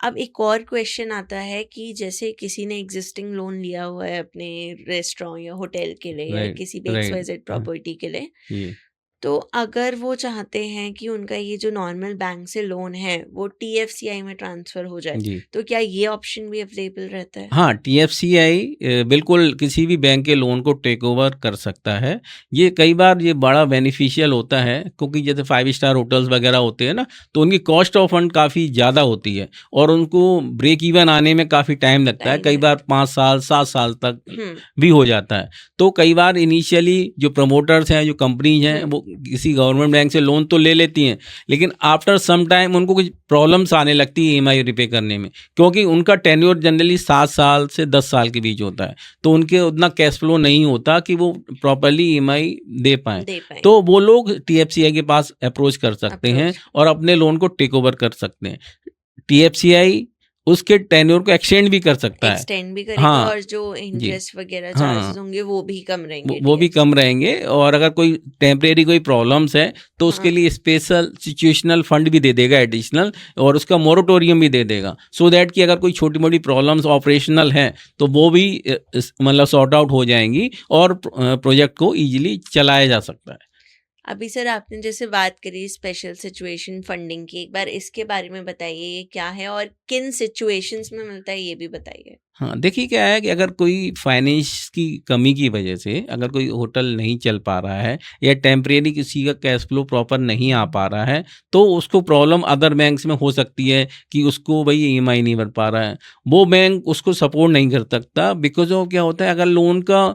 अब एक और क्वेश्चन आता है कि जैसे किसी ने एग्जिस्टिंग लोन लिया हुआ है अपने रेस्टोरेंट या होटल के लिए या राइट, किसी भी राइट। एक्सवाइजेड प्रॉपर्टी के लिए, जी। तो अगर वो चाहते हैं कि उनका ये जो नॉर्मल बैंक से लोन है वो टीएफसीआई में ट्रांसफर हो जाए, जी। तो क्या ये ऑप्शन भी अवेलेबल रहता है? हाँ, टीएफसीआई बिल्कुल किसी भी बैंक के लोन को टेक ओवर कर सकता है। ये कई बार ये बड़ा बेनिफिशियल होता है, क्योंकि जैसे 5 स्टार होटल्स वगैरह होते हैं ना, तो उनकी कॉस्ट ऑफ फंड काफ़ी ज़्यादा होती है और उनको ब्रेक इवन आने में काफ़ी टाइम लगता है। टाइम कई लग बार 5 साल, 7 साल तक हम्म भी हो जाता है। तो कई बार इनिशियली जो प्रमोटर्स हैं, जो कंपनीज़ हैं, हम्म वो किसी गवर्नमेंट बैंक से लोन तो ले लेती हैं, लेकिन आफ्टर सम टाइम उनको कुछ प्रॉब्लम्स आने लगती है ईएमआई रिपे करने में। क्योंकि उनका टेन्योर जनरली 7 साल से 10 साल के बीच होता है, तो उनके उतना कैश फ्लो नहीं होता कि वो प्रॉपर्ली ईएमआई दे पाएँ। दे पाए। तो वो लोग टीएफसीआई के पास अप्रोच कर सकते हैं अप्रोच और अपने लोन को टेक ओवर कर सकते हैं। टीएफसीआई उसके टेन्योर को एक्सटेंड भी कर सकता है। एक्सटेंड भी करेगा हाँ, और जो जी। इंटरेस्ट वगैरह चार्जेस हाँ, होंगे वो भी कम रहेंगे वो भी कम टीएफसी। रहेंगे और अगर कोई टेम्परेरी कोई प्रॉब्लम्स है तो उसके हाँ। लिए स्पेशल सिचुएशनल फंड भी दे देगा एडिशनल, और उसका मोरेटोरियम भी दे देगा, सो दैट कि अगर कोई छोटी मोटी प्रॉब्लम्स ऑपरेशनल हैं तो वो भी मतलब सॉर्ट आउट हो जाएंगी और प्रोजेक्ट को इजीली चलाया जा सकता है। अभी सर आपने जैसे बात करी स्पेशल सिचुएशन फंडिंग की, एक बार इसके बारे में बताइए ये क्या है और किन सिचुएशंस में मिलता है ये भी बताइए। हाँ, देखिए क्या है कि अगर कोई फाइनेंस की कमी की वजह से अगर कोई होटल नहीं चल पा रहा है या टेम्परेरी किसी का कैश फ्लो प्रॉपर नहीं आ पा रहा है, तो उसको प्रॉब्लम अदर बैंक्स में हो सकती है कि उसको भाई ईएमआई नहीं भर पा रहा है। वो बैंक उसको सपोर्ट नहीं कर सकता, बिकॉज़ ऑफ क्या होता है, अगर लोन का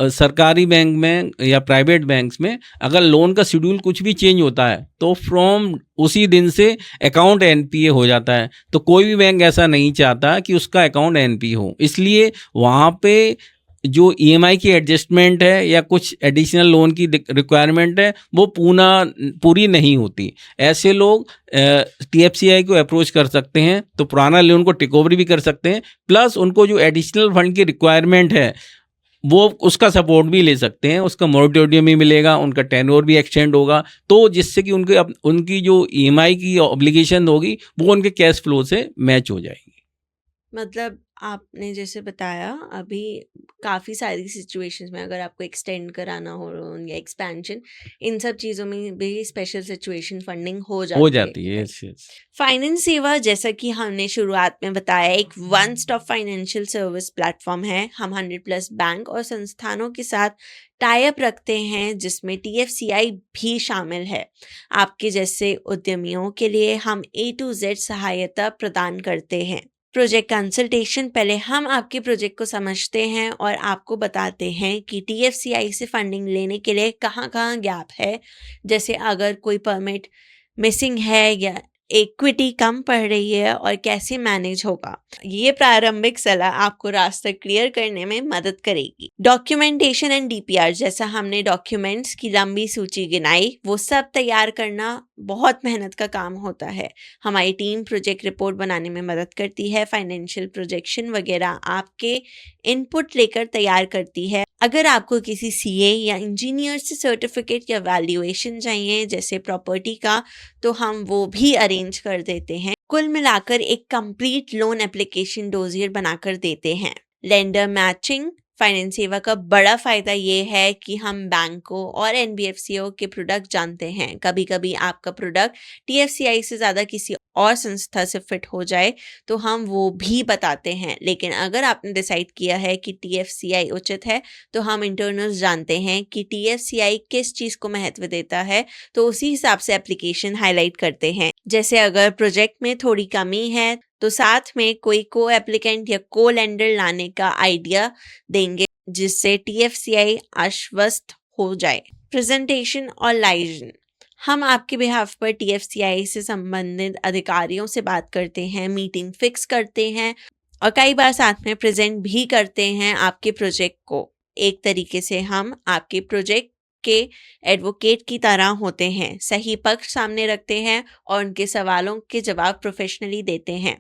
सरकारी बैंक में या प्राइवेट बैंक्स में अगर लोन का शेड्यूल कुछ भी चेंज होता है तो फ्रॉम उसी दिन से अकाउंट एनपीए हो जाता है। तो कोई भी बैंक ऐसा नहीं चाहता कि उसका अकाउंट एनपीए हो, इसलिए वहाँ पे जो ईएमआई की एडजस्टमेंट है या कुछ एडिशनल लोन की रिक्वायरमेंट है वो पूरी नहीं होती। ऐसे लोग टीएफसीआई को अप्रोच कर सकते हैं, तो पुराना लोन को टेक ओवर भी कर सकते हैं, प्लस उनको जो एडिशनल फंड की रिक्वायरमेंट है वो उसका सपोर्ट भी ले सकते हैं, उसका मोरेटोरियम भी मिलेगा, उनका टेन्योर भी एक्सटेंड होगा, तो जिससे कि उनकी जो ईएमआई की ऑब्लिगेशन होगी वो उनके कैश फ्लो से मैच हो जाएगी। मतलब आपने जैसे बताया अभी काफ़ी सारी सिचुएशंस में अगर आपको एक्सटेंड कराना हो लोन या एक्सपेंशन, इन सब चीज़ों में भी स्पेशल सिचुएशन फंडिंग हो हो जाती है, जाती है, राइट? Yes yes. फाइनेंस सेवा जैसा कि हमने शुरुआत में बताया एक one stop financial service platform है। हम 100+ बैंक और संस्थानों के साथ टाई अप रखते हैं जिसमें टीएफसीआई भी शामिल है। आपके जैसे उद्यमियों के लिए हम ए टू जेड सहायता प्रदान करते हैं। प्रोजेक्ट कंसल्टेशन, पहले हम आपके प्रोजेक्ट को समझते हैं और आपको बताते हैं कि टीएफसीआई से फंडिंग लेने के लिए कहाँ कहाँ गैप है, जैसे अगर कोई परमिट मिसिंग है या इक्विटी कम पड़ रही है और कैसे मैनेज होगा। ये प्रारंभिक सलाह आपको रास्ता क्लियर करने में मदद करेगी। डॉक्यूमेंटेशन एंड डीपीआर, जैसा हमने डॉक्यूमेंट्स की लंबी सूची गिनाई, वो सब तैयार करना बहुत मेहनत का काम होता है। हमारी टीम प्रोजेक्ट रिपोर्ट बनाने में मदद करती है, फाइनेंशियल प्रोजेक्शन वगैरह आपके इनपुट लेकर तैयार करती है। अगर आपको किसी सीए या इंजीनियर से सर्टिफिकेट या वैल्यूएशन चाहिए जैसे प्रॉपर्टी का, तो हम वो भी अरेंज कर देते हैं। कुल मिलाकर एक कंप्लीट लोन एप्लीकेशन डोजियर बनाकर देते हैं। लेंडर मैचिंग, फाइनेंस सेवा का बड़ा फायदा ये है कि हम बैंकों और एनबीएफसीओ के प्रोडक्ट जानते हैं। कभी कभी आपका प्रोडक्ट टीएफसीआई से ज़्यादा किसी और संस्था से फिट हो जाए तो हम वो भी बताते हैं, लेकिन अगर आपने डिसाइड किया है कि टीएफसीआई उचित है तो हम इंटरनल्स जानते हैं कि टीएफसीआई किस चीज़ को महत्व देता है, तो उसी हिसाब से एप्लीकेशन हाईलाइट करते हैं। जैसे अगर प्रोजेक्ट में थोड़ी कमी है तो साथ में कोई को एप्लीकेंट या को लेंडर लाने का आइडिया देंगे जिससे टीएफसीआई आश्वस्त हो जाए। प्रेजेंटेशन और लाइजन, हम आपके बिहाफ पर टीएफसीआई से संबंधित अधिकारियों से बात करते हैं, मीटिंग फिक्स करते हैं और कई बार साथ में प्रेजेंट भी करते हैं आपके प्रोजेक्ट को। एक तरीके से हम आपके प्रोजेक्ट के एडवोकेट की तरह होते हैं, सही पक्ष सामने रखते हैं और उनके सवालों के जवाब प्रोफेशनली देते हैं।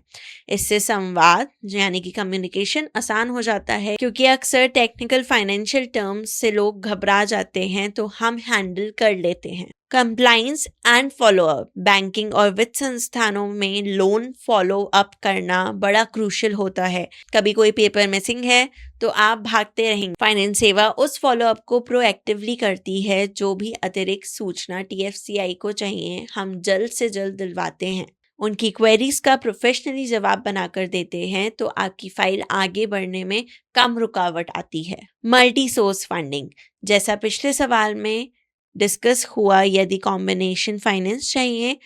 इससे संवाद यानी कि कम्युनिकेशन आसान हो जाता है, क्योंकि अक्सर टेक्निकल फाइनेंशियल टर्म्स से लोग घबरा जाते हैं तो हम हैंडल कर लेते हैं। Compliance and follow up. बैंकिंग और वित्त संस्थानों में लोन फॉलो अप करना बड़ा क्रूशियल होता है। कभी कोई पेपर मिसिंग है तो आप भागते रहेंगे। फाइनेंस सेवा उस फॉलोअप को प्रोएक्टिवली करती है। जो भी अतिरिक्त सूचना TFCI को चाहिए हम जल्द से जल्द दिलवाते हैं। उनकी क्वेरीज का प्रोफेशनली जवाब बनाकर देते हैं तो आपकी फाइल आगे बढ़ने में कम रुकावट आती है। मल्टी सोर्स फंडिंग, जैसा पिछले सवाल में डिस्कस हुआ, यदि कॉम्बिनेशन फाइनेंस चाहिए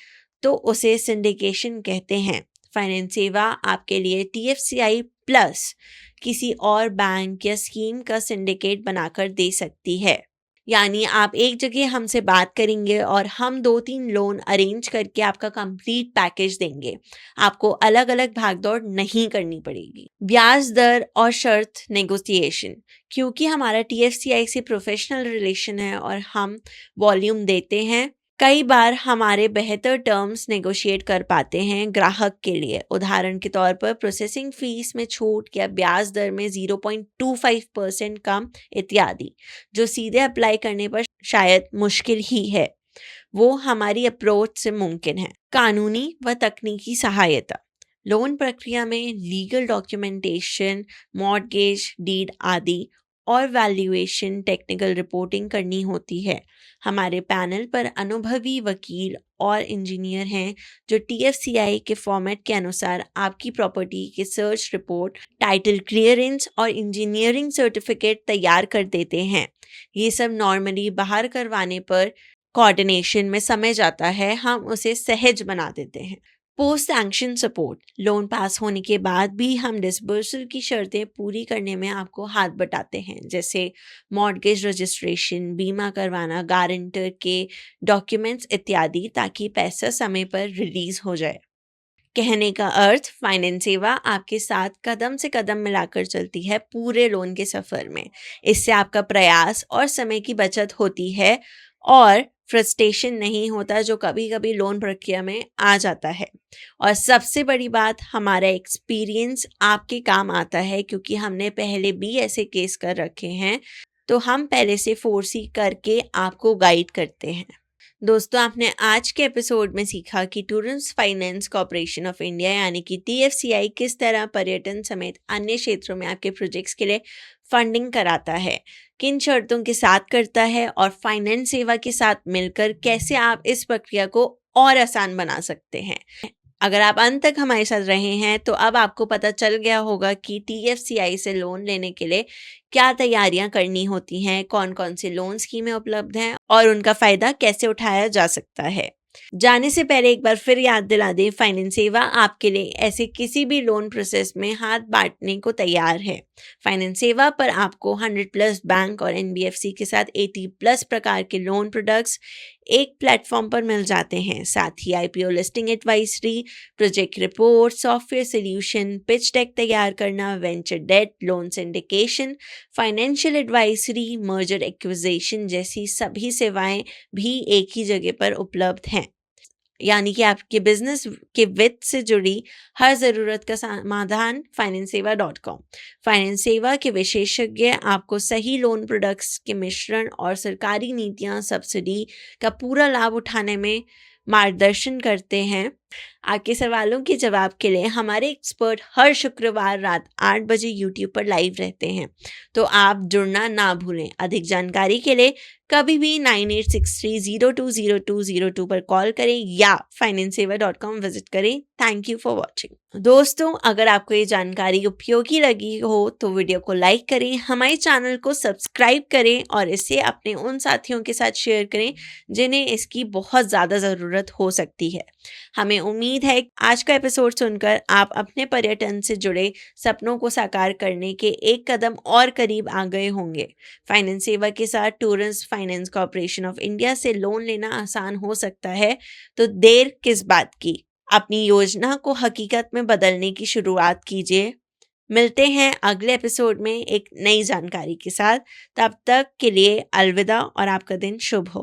तो उसे सिंडिकेशन कहते हैं। फाइनेंस सेवा आपके लिए TFCI प्लस किसी और बैंक या स्कीम का सिंडिकेट बनाकर दे सकती है। यानी आप एक जगह हमसे बात करेंगे और हम 2-3 लोन अरेंज करके आपका कंप्लीट पैकेज देंगे। आपको अलग अलग भागदौड़ नहीं करनी पड़ेगी। ब्याज दर और शर्त नेगोशिएशन, क्योंकि हमारा TFCI से प्रोफेशनल रिलेशन है और हम वॉल्यूम देते हैं, कई बार हमारे बेहतर टर्म्स नेगोशिएट कर पाते हैं ग्राहक के लिए। उदाहरण के तौर पर प्रोसेसिंग फीस में छूट या ब्याज दर में 0.25% कम इत्यादि, जो सीधे अप्लाई करने पर शायद मुश्किल ही है, वो हमारी अप्रोच से मुमकिन है। कानूनी व तकनीकी सहायता, लोन प्रक्रिया में लीगल डॉक्यूमेंटेशन, मॉर्गेज डीड आदि और वैल्यूएशन टेक्निकल रिपोर्टिंग करनी होती है। हमारे पैनल पर अनुभवी वकील और इंजीनियर हैं जो TFCI के फॉर्मेट के अनुसार आपकी प्रॉपर्टी के सर्च रिपोर्ट, टाइटल क्लियरेंस और इंजीनियरिंग सर्टिफिकेट तैयार कर देते हैं। ये सब नॉर्मली बाहर करवाने पर कोऑर्डिनेशन में समय जाता है, हम उसे सहज बना देते हैं। Post sanction support, loan pass होने के बाद भी हम डिसबर्सल की शर्तें पूरी करने में आपको हाथ बटाते हैं, जैसे मॉर्गेज रजिस्ट्रेशन, बीमा करवाना, गारंटर के डॉक्यूमेंट्स इत्यादि, ताकि पैसा समय पर रिलीज हो जाए। कहने का अर्थ, फाइनेंस सेवा आपके साथ कदम से कदम मिलाकर चलती है पूरे लोन के सफर में। इससे आपका प्रयास और समय की बचत होती है और फ्रस्ट्रेशन नहीं होता जो कभी कभी लोन प्रक्रिया में आ जाता है। और सबसे बड़ी बात, हमारा एक्सपीरियंस आपके काम आता है, क्योंकि हमने पहले भी ऐसे केस कर रखे हैं, तो हम पहले से फोर्सी करके आपको गाइड करते हैं। दोस्तों, आपने आज के एपिसोड में सीखा कि tourism finance corporation of India यानी कि TFCI किस तरह पर्यटन समेत अन्य क्षेत्रों में आपके प्रोजेक्ट्स के लिए फंडिंग कराता है, किन शर्तों के साथ करता है और फाइनेंस सेवा के साथ मिलकर कैसे आप इस प्रक्रिया को और आसान बना सकते हैं। अगर आप अंत तक हमारे साथ रहे हैं तो अब आपको पता चल गया होगा कि TFCI से लोन लेने के लिए क्या तैयारियां करनी होती हैं, कौन कौन से लोन स्कीमें उपलब्ध हैं और उनका फ़ायदा कैसे उठाया जा सकता है। जाने से पहले एक बार फिर याद दिला दें, फाइनेंस सेवा आपके लिए ऐसे किसी भी लोन प्रोसेस में हाथ बांटने को तैयार है। फाइनेंस सेवा पर आपको 100+ बैंक और NBFC के साथ 80+ प्रकार के लोन प्रोडक्ट्स एक प्लेटफॉर्म पर मिल जाते हैं। साथ ही IPO listing advisory, project report, software solution, pitch deck तैयार करना, venture debt, loan syndication, financial advisory, merger acquisition जैसी सभी सेवाएं भी एक ही जगह पर उपलब्ध हैं। यानी कि आपके बिजनेस के वित्त से जुड़ी हर ज़रूरत का समाधान FinanceSeva.com। फाइनेंस सेवा के विशेषज्ञ आपको सही लोन प्रोडक्ट्स के मिश्रण और सरकारी नीतियां, सब्सिडी का पूरा लाभ उठाने में मार्गदर्शन करते हैं। आपके सवालों के जवाब के लिए हमारे एक्सपर्ट हर शुक्रवार रात 8 बजे YouTube पर लाइव रहते हैं, तो आप जुड़ना ना भूलें। अधिक जानकारी के लिए कभी भी 9863020202 पर कॉल करें या FinanceSeva.com विजिट करें। Thank you for watching. दोस्तों, अगर आपको ये जानकारी उपयोगी लगी हो तो वीडियो को लाइक करें, हमारे चैनल को सब्सक्राइब करें और इसे अपने उन साथियों के साथ शेयर करें जिन्हें इसकी बहुत ज़्यादा ज़रूरत हो सकती है। हमें उम्मीद है आज का एपिसोड सुनकर आप अपने पर्यटन से जुड़े सपनों को साकार करने के एक कदम और करीब आ गए होंगे। फाइनेंस सेवा के साथ tourism finance corporation of India से लोन लेना आसान हो सकता है, तो देर किस बात की, अपनी योजना को हकीकत में बदलने की शुरुआत कीजिए। मिलते हैं अगले एपिसोड में एक नई जानकारी के साथ। तब तक के लिए अलविदा और आपका दिन शुभ हो।